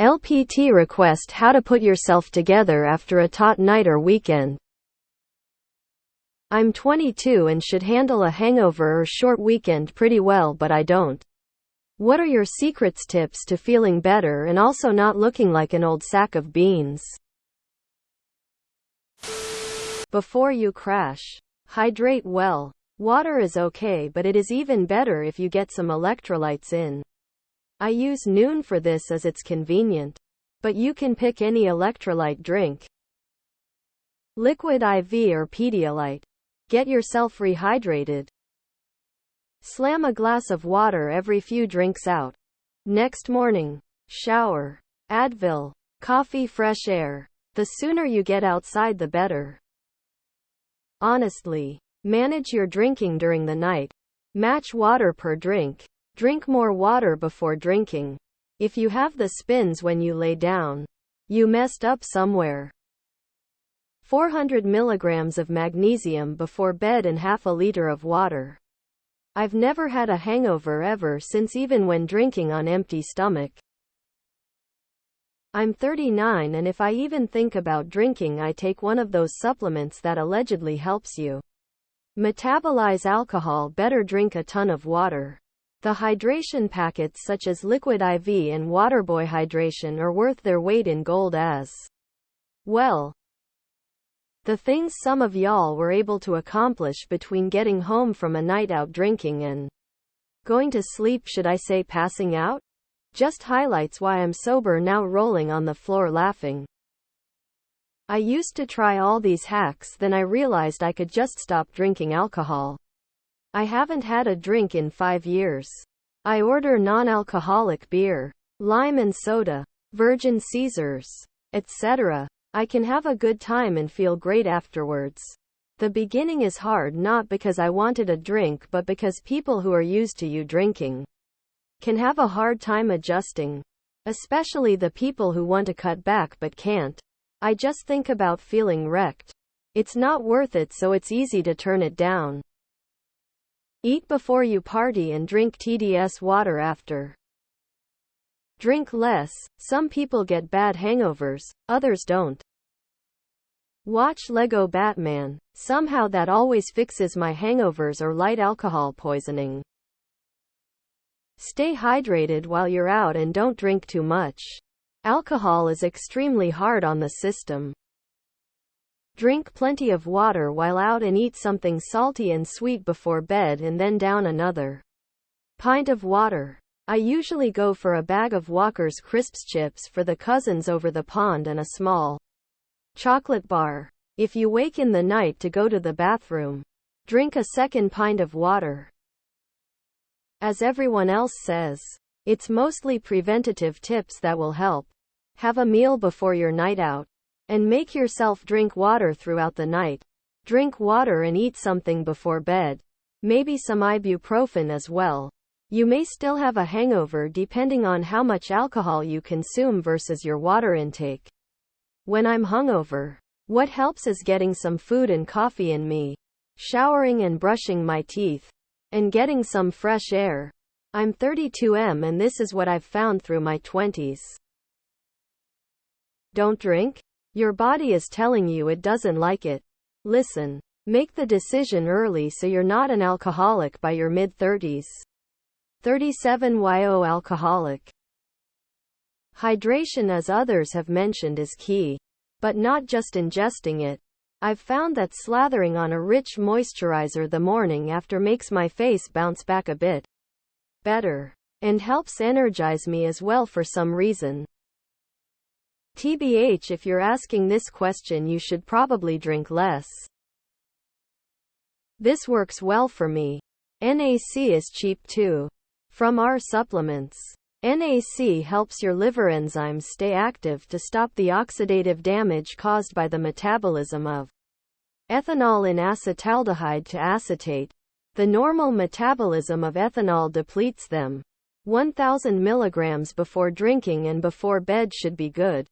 LPT Request: how to put yourself together after a taut night or weekend. I'm 22 and should handle a hangover or short weekend pretty well, but I don't. What are your secrets, tips to feeling better and also not looking like an old sack of beans? Before you crash, hydrate well. Water is okay, but it is even better if you get some electrolytes in. I use Noon for this as it's convenient, but you can pick any electrolyte drink. Liquid IV or Pedialyte. Get yourself rehydrated. Slam a glass of water every few drinks out. Next morning, shower. Advil, coffee, fresh air. The sooner you get outside, the better. Honestly, manage your drinking during the night. Match water per drink. Drink more water before drinking. If you have the spins when you lay down, you messed up somewhere. 400 milligrams of magnesium before bed and half a liter of water. I've never had a hangover ever since, even when drinking on empty stomach. I'm 39, and if I even think about drinking, I take one of those supplements that allegedly helps you metabolize alcohol better. Drink a ton of water. The hydration packets such as Liquid IV and Waterboy Hydration are worth their weight in gold as well. The things some of y'all were able to accomplish between getting home from a night out drinking and going to sleep, should I say passing out, just highlights why I'm sober now, rolling on the floor laughing. I used to try all these hacks, then I realized I could just stop drinking alcohol. I haven't had a drink in 5 years. I order non-alcoholic beer, lime and soda, Virgin Caesars, etc. I can have a good time and feel great afterwards. The beginning is hard, not because I wanted a drink, but because people who are used to you drinking can have a hard time adjusting. Especially the people who want to cut back but can't. I just think about feeling wrecked. It's not worth it, so it's easy to turn it down. Eat before you party and drink TDS water after. Drink less. Some people get bad hangovers, others don't. Watch Lego Batman. Somehow that always fixes my hangovers or light alcohol poisoning. Stay hydrated while you're out and don't drink too much. Alcohol is extremely hard on the system. Drink plenty of water while out and eat something salty and sweet before bed, and then down another pint of water. I usually go for a bag of Walker's Crisps chips for the cousins over the pond and a small chocolate bar. If you wake in the night to go to the bathroom, drink a second pint of water. As everyone else says, it's mostly preventative tips that will help. Have a meal before your night out. And make yourself drink water throughout the night. Drink water and eat something before bed. Maybe some ibuprofen as well. You may still have a hangover depending on how much alcohol you consume versus your water intake. When I'm hungover, what helps is getting some food and coffee in me, showering and brushing my teeth, and getting some fresh air. I'm 32M, and this is what I've found through my 20s. Don't drink? Your body is telling you it doesn't like it. Listen. Make the decision early so you're not an alcoholic by your mid-30s. 37yo alcoholic. Hydration, as others have mentioned, is key. But not just ingesting it. I've found that slathering on a rich moisturizer the morning after makes my face bounce back a bit better. And helps energize me as well for some reason. TBH, if you're asking this question, you should probably drink less. This works well for me. NAC is cheap too. From our supplements. NAC helps your liver enzymes stay active to stop the oxidative damage caused by the metabolism of ethanol in acetaldehyde to acetate. The normal metabolism of ethanol depletes them. 1000 milligrams before drinking and before bed should be good.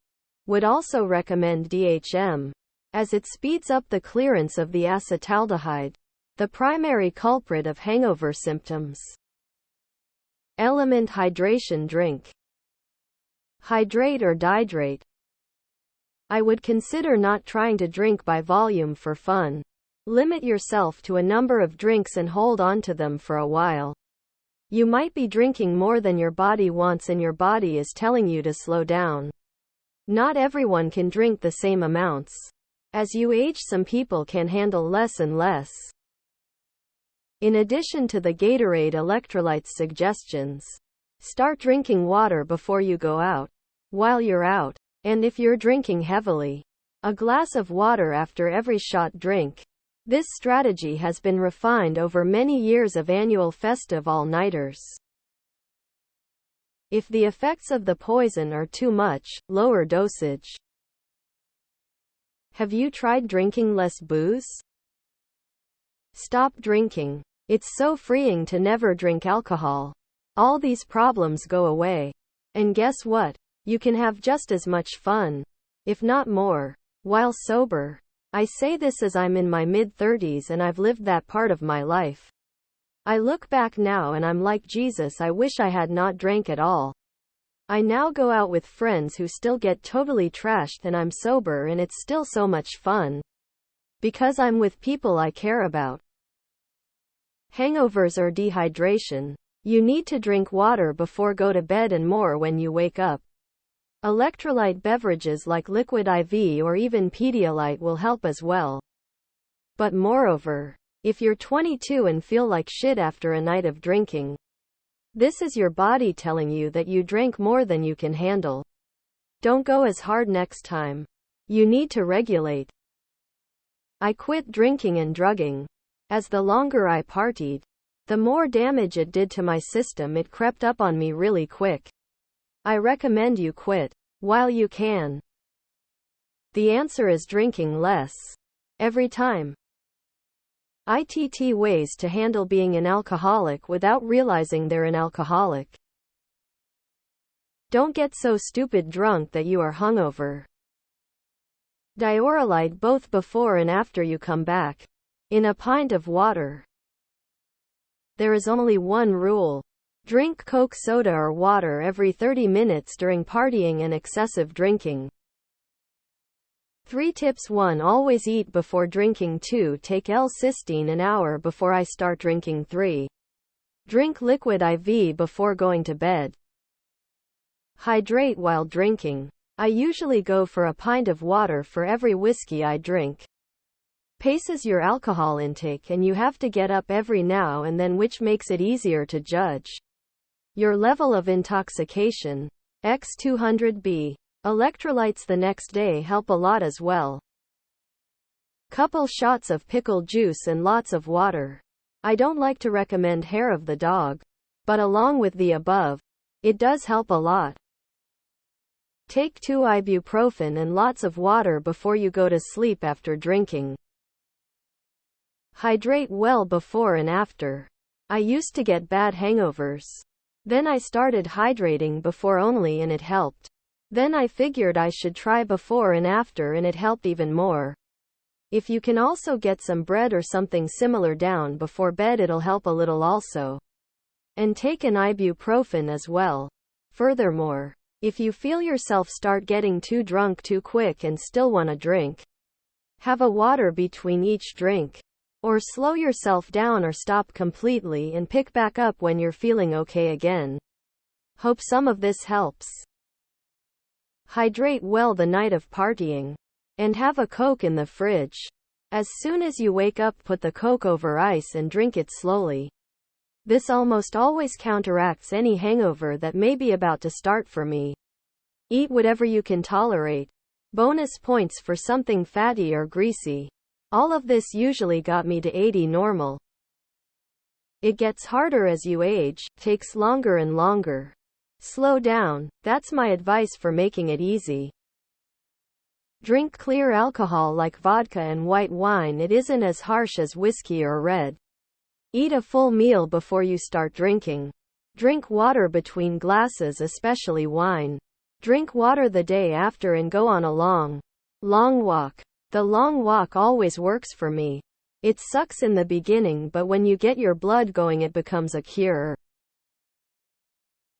Would also recommend DHM, as it speeds up the clearance of the acetaldehyde, the primary culprit of hangover symptoms. Element hydration drink. Hydrate or dihydrate. I would consider not trying to drink by volume for fun. Limit yourself to a number of drinks and hold on to them for a while. You might be drinking more than your body wants and your body is telling you to slow down. Not everyone can drink the same amounts. As you age, some people can handle less and less. In addition to the Gatorade electrolytes suggestions, start drinking water before you go out, while you're out, and if you're drinking heavily, a glass of water after every shot drink. This strategy has been refined over many years of annual festive all-nighters. If the effects of the poison are too much, lower dosage. Have you tried drinking less booze? Stop drinking. It's so freeing to never drink alcohol. All these problems go away. And guess what? You can have just as much fun, if not more, while sober. I say this as I'm in my mid-30s and I've lived that part of my life. I look back now and I'm like, Jesus, I wish I had not drank at all. I now go out with friends who still get totally trashed and I'm sober and it's still so much fun. Because I'm with people I care about. Hangovers or dehydration. You need to drink water before go to bed and more when you wake up. Electrolyte beverages like Liquid IV or even Pedialyte will help as well. But moreover, if you're 22 and feel like shit after a night of drinking, this is your body telling you that you drank more than you can handle. Don't go as hard next time. You need to regulate. I quit drinking and drugging. As the longer I partied, the more damage it did to my system. It crept up on me really quick. I recommend you quit while you can. The answer is drinking less. Every time. ITT ways to handle being an alcoholic without realizing they're an alcoholic. Don't get so stupid drunk that you are hungover. Diurolite both before and after you come back. In a pint of water. There is only one rule. Drink Coke, soda or water every 30 minutes during partying and excessive drinking. 3 tips. 1. Always eat before drinking. 2. Take L-cysteine an hour before I start drinking. 3. Drink Liquid IV before going to bed. Hydrate while drinking. I usually go for a pint of water for every whiskey I drink. Paces your alcohol intake and you have to get up every now and then, which makes it easier to judge your level of intoxication. X200B. Electrolytes the next day help a lot as well. Couple shots of pickle juice and lots of water. I don't like to recommend hair of the dog, but along with the above, it does help a lot. Take 2 ibuprofen and lots of water before you go to sleep after drinking. Hydrate well before and after. I used to get bad hangovers. Then I started hydrating before only and it helped. Then I figured I should try before and after and it helped even more. If you can also get some bread or something similar down before bed, it'll help a little also. And take an ibuprofen as well. Furthermore, if you feel yourself start getting too drunk too quick and still want to drink, have a water between each drink. Or slow yourself down or stop completely and pick back up when you're feeling okay again. Hope some of this helps. Hydrate well the night of partying. And have a Coke in the fridge. As soon as you wake up, put the Coke over ice and drink it slowly. This almost always counteracts any hangover that may be about to start for me. Eat whatever you can tolerate. Bonus points for something fatty or greasy. All of this usually got me to 80 normal. It gets harder as you age, takes longer and longer. Slow down, that's my advice for making it easy. Drink clear alcohol like vodka and white wine. It isn't as harsh as whiskey or red. Eat a full meal before you start drinking. Drink water between glasses, especially wine. Drink water the day after and go on a long walk. The long walk always works for me. It sucks in the beginning, but when you get your blood going, it becomes a cure.